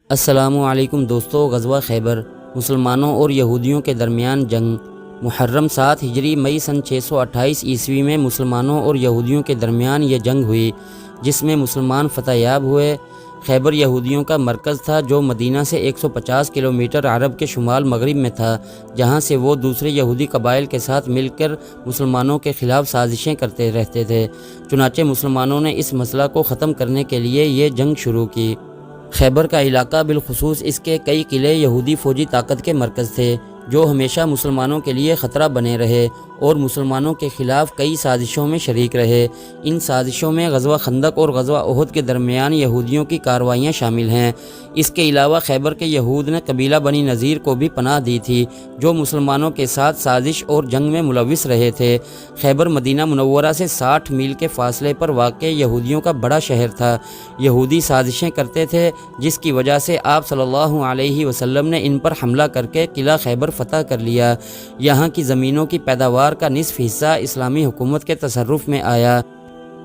السلام علیکم دوستو، غزوہ خیبر مسلمانوں اور یہودیوں کے درمیان جنگ۔ محرم 7 ہجری مئی سن 628 عیسوی میں مسلمانوں اور یہودیوں کے درمیان یہ جنگ ہوئی، جس میں مسلمان فتح یاب ہوئے۔ خیبر یہودیوں کا مرکز تھا، جو مدینہ سے 150 کلومیٹر عرب کے شمال مغرب میں تھا، جہاں سے وہ دوسرے یہودی قبائل کے ساتھ مل کر مسلمانوں کے خلاف سازشیں کرتے رہتے تھے۔ چنانچہ مسلمانوں نے اس مسئلہ کو ختم کرنے کے لیے یہ جنگ شروع کی۔ خیبر کا علاقہ بالخصوص اس کے کئی قلعے یہودی فوجی طاقت کے مرکز تھے، جو ہمیشہ مسلمانوں کے لیے خطرہ بنے رہے اور مسلمانوں کے خلاف کئی سازشوں میں شریک رہے۔ ان سازشوں میں غزوہ خندق اور غزوہ احد کے درمیان یہودیوں کی کارروائیاں شامل ہیں۔ اس کے علاوہ خیبر کے یہود نے قبیلہ بنی نذیر کو بھی پناہ دی تھی، جو مسلمانوں کے ساتھ سازش اور جنگ میں ملوث رہے تھے۔ خیبر مدینہ منورہ سے 60 میل کے فاصلے پر واقع یہودیوں کا بڑا شہر تھا۔ یہودی سازشیں کرتے تھے، جس کی وجہ سے آپ صلی اللہ علیہ وسلم نے ان پر حملہ کر کے قلعہ خیبر فتح کر لیا۔ یہاں کی زمینوں کی پیداوار کا نصف حصہ اسلامی حکومت کے تصرف میں آیا۔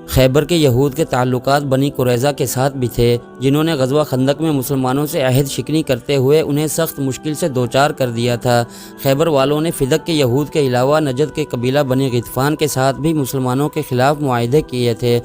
خیبر کے یہود کے تعلقات بنی قریظہ کے ساتھ بھی تھے، جنہوں نے غزوہ خندق میں مسلمانوں سے عہد شکنی کرتے ہوئے انہیں سخت مشکل سے دوچار کر دیا تھا۔ خیبر والوں نے فدق کے یہود کے علاوہ نجد کے قبیلہ بنی غطفان کے ساتھ بھی مسلمانوں کے خلاف معاہدے کیے تھے۔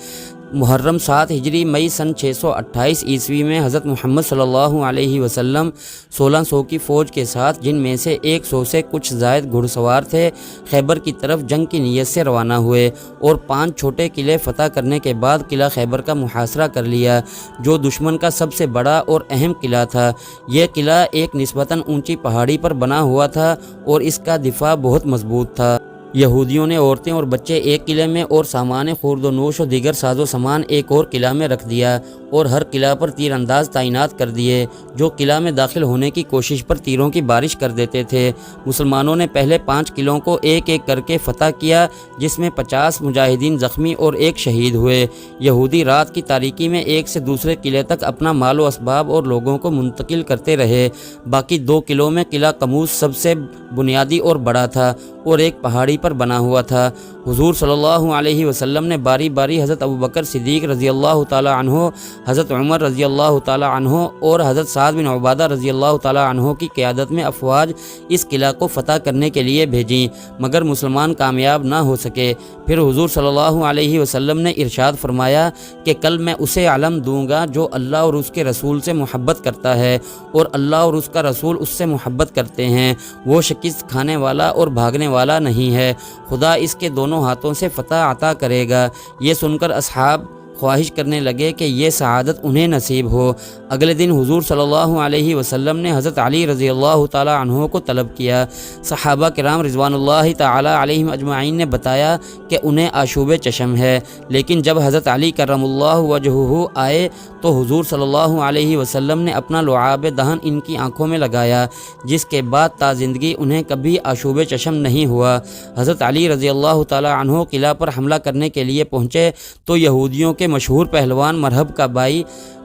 محرم 7 ہجری مئی سن 628 عیسوی میں حضرت محمد صلی اللہ علیہ وسلم 1600 کی فوج کے ساتھ، جن میں سے 100 سے کچھ زائد گھڑ سوار تھے، خیبر کی طرف جنگ کی نیت سے روانہ ہوئے اور 5 چھوٹے قلعے فتح کرنے کے بعد قلعہ خیبر کا محاصرہ کر لیا، جو دشمن کا سب سے بڑا اور اہم قلعہ تھا۔ یہ قلعہ ایک نسبتاً اونچی پہاڑی پر بنا ہوا تھا اور اس کا دفاع بہت مضبوط تھا۔ یہودیوں نے عورتیں اور بچے ایک قلعے میں اور سامان خورد و نوش و دیگر ساز و سامان ایک اور قلعہ میں رکھ دیا اور ہر قلعہ پر تیر انداز تعینات کر دیے، جو قلعہ میں داخل ہونے کی کوشش پر تیروں کی بارش کر دیتے تھے۔ مسلمانوں نے پہلے 5 قلعوں کو ایک ایک کر کے فتح کیا، جس میں 50 مجاہدین زخمی اور 1 شہید ہوئے۔ یہودی رات کی تاریکی میں ایک سے دوسرے قلعے تک اپنا مال و اسباب اور لوگوں کو منتقل کرتے رہے۔ باقی 2 قلعوں میں قلعہ قموس سب سے بنیادی اور بڑا تھا اور ایک پہاڑی پر بنا ہوا تھا۔ حضور صلی اللہ علیہ وسلم نے باری باری حضرت ابوبکر صدیق رضی اللہ تعالی عنہ، حضرت عمر رضی اللہ تعالی عنہ اور حضرت سعد بن عبادہ رضی اللہ تعالی عنہ کی قیادت میں افواج اس قلعہ کو فتح کرنے کے لیے بھیجیں، مگر مسلمان کامیاب نہ ہو سکے۔ پھر حضور صلی اللہ علیہ وسلم نے ارشاد فرمایا کہ کل میں اسے علم دوں گا جو اللہ اور اس کے رسول سے محبت کرتا ہے اور اللہ اور اس کا رسول اس سے محبت کرتے ہیں، وہ شکست کھانے والا اور بھاگنے والا نہیں ہے، خدا اس کے دونوں ہاتھوں سے فتح عطا کرے گا۔ یہ سن کر اصحاب خواہش کرنے لگے کہ یہ سعادت انہیں نصیب ہو۔ اگلے دن حضور صلی اللہ علیہ وسلم نے حضرت علی رضی اللہ تعالی عنہ کو طلب کیا۔ صحابہ کرام رضوان اللہ تعالی علیہم اجمعین نے بتایا کہ انہیں آشوب چشم ہے، لیکن جب حضرت علی کرم اللہ وجہہ آئے تو حضور صلی اللہ علیہ وسلم نے اپنا لعاب دہن ان کی آنکھوں میں لگایا، جس کے بعد تا زندگی انہیں کبھی آشوب چشم نہیں ہوا۔ حضرت علی رضی اللہ تعالی عنہ قلعہ پر حملہ کرنے کے لیے پہنچے تو یہودیوں کے مشہور پہلوان مرحب کا بھائی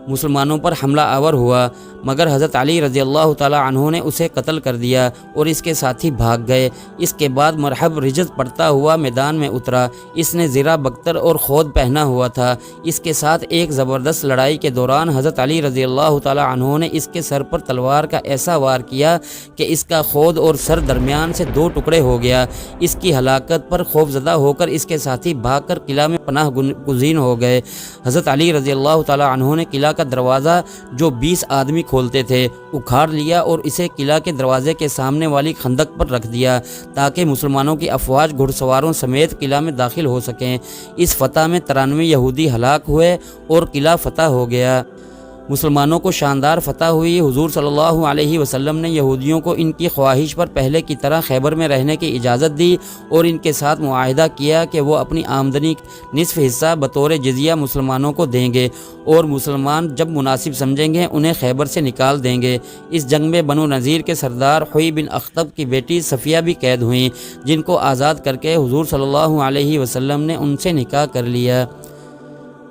مسلمانوں پر حملہ آور ہوا، مگر حضرت علی رضی اللہ تعالی عنہ نے اسے قتل کر دیا اور اس کے ساتھی بھاگ گئے۔ اس کے بعد مرحب رجت پڑتا ہوا میدان میں اترا۔ اس نے زرہ بختر اور خود پہنا ہوا تھا۔ اس کے ساتھ ایک زبردست لڑائی کے دوران حضرت علی رضی اللہ تعالی عنہ نے اس کے سر پر تلوار کا ایسا وار کیا کہ اس کا خود اور سر درمیان سے 2 ٹکڑے ہو گیا۔ اس کی ہلاکت پر خوفزدہ ہو کر اس کے ساتھی بھاگ کر قلعہ میں پناہ گزین ہو گئے۔ حضرت علی رضی اللہ تعالی عنہ نے قلعہ کا دروازہ، جو 20 آدمی کھولتے تھے، اکھاڑ لیا اور اسے قلعہ کے دروازے کے سامنے والی خندق پر رکھ دیا تاکہ مسلمانوں کی افواج گھڑ سواروں سمیت قلعہ میں داخل ہو سکیں۔ اس فتح میں 93 یہودی ہلاک ہوئے اور قلعہ فتح ہو گیا۔ مسلمانوں کو شاندار فتح ہوئی۔ حضور صلی اللہ علیہ وسلم نے یہودیوں کو ان کی خواہش پر پہلے کی طرح خیبر میں رہنے کی اجازت دی اور ان کے ساتھ معاہدہ کیا کہ وہ اپنی آمدنی نصف حصہ بطور جزیہ مسلمانوں کو دیں گے اور مسلمان جب مناسب سمجھیں گے انہیں خیبر سے نکال دیں گے۔ اس جنگ میں بنو نذیر کے سردار حوی بن اخطب کی بیٹی صفیہ بھی قید ہوئیں، جن کو آزاد کر کے حضور صلی اللہ علیہ وسلم نے ان سے نکاح کر لیا۔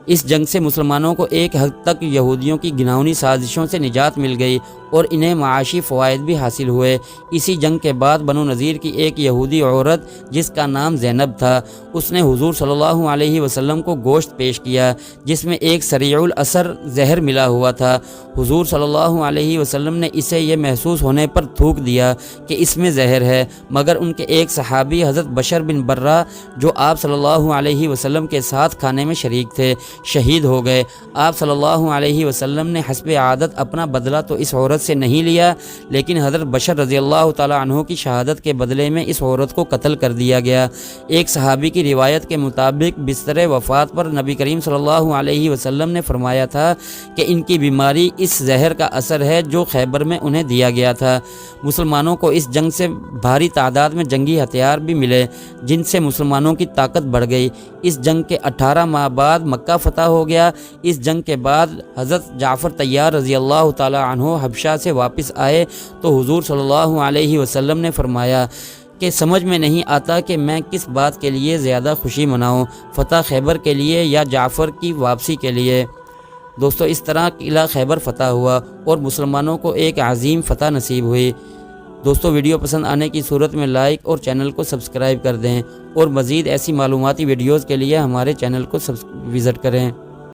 اس جنگ سے مسلمانوں کو ایک حد تک یہودیوں کی گھناؤنی سازشوں سے نجات مل گئی اور انہیں معاشی فوائد بھی حاصل ہوئے۔ اسی جنگ کے بعد بنو نذیر کی ایک یہودی عورت جس کا نام زینب تھا، اس نے حضور صلی اللہ علیہ وسلم کو گوشت پیش کیا جس میں ایک سریع الاثر زہر ملا ہوا تھا۔ حضور صلی اللہ علیہ وسلم نے اسے یہ محسوس ہونے پر تھوک دیا کہ اس میں زہر ہے، مگر ان کے ایک صحابی حضرت بشر بن برہ جو آپ صلی اللہ علیہ وسلم کے ساتھ کھانے میں شریک تھے، شہید ہو گئے۔ آپ صلی اللہ علیہ وسلم نے حسب عادت اپنا بدلہ تو اس عورت سے نہیں لیا، لیکن حضرت بشر رضی اللہ تعالی عنہ کی شہادت کے بدلے میں اس عورت کو قتل کر دیا گیا۔ ایک صحابی کی روایت کے مطابق بستر وفات پر نبی کریم صلی اللہ علیہ وسلم نے فرمایا تھا کہ ان کی بیماری اس زہر کا اثر ہے جو خیبر میں انہیں دیا گیا تھا۔ مسلمانوں کو اس جنگ سے بھاری تعداد میں جنگی ہتھیار بھی ملے جن سے مسلمانوں کی طاقت بڑھ گئی۔ اس جنگ کے 18 ماہ بعد مکہ فتح ہو گیا۔ اس جنگ کے بعد حضرت جعفر طیار رضی اللہ تعالی عنہ حبشہ سے واپس آئے تو حضور صلی اللہ علیہ وسلم نے فرمایا کہ سمجھ میں نہیں آتا کہ میں کس بات کے لیے زیادہ خوشی مناؤں، فتح خیبر کے لیے یا جعفر کی واپسی کے لیے۔ دوستو، اس طرح قلعہ خیبر فتح ہوا اور مسلمانوں کو ایک عظیم فتح نصیب ہوئی۔ دوستو، ویڈیو پسند آنے کی صورت میں لائک اور چینل کو سبسکرائب کر دیں اور مزید ایسی معلوماتی ویڈیوز کے لیے ہمارے چینل کو وزٹ کریں۔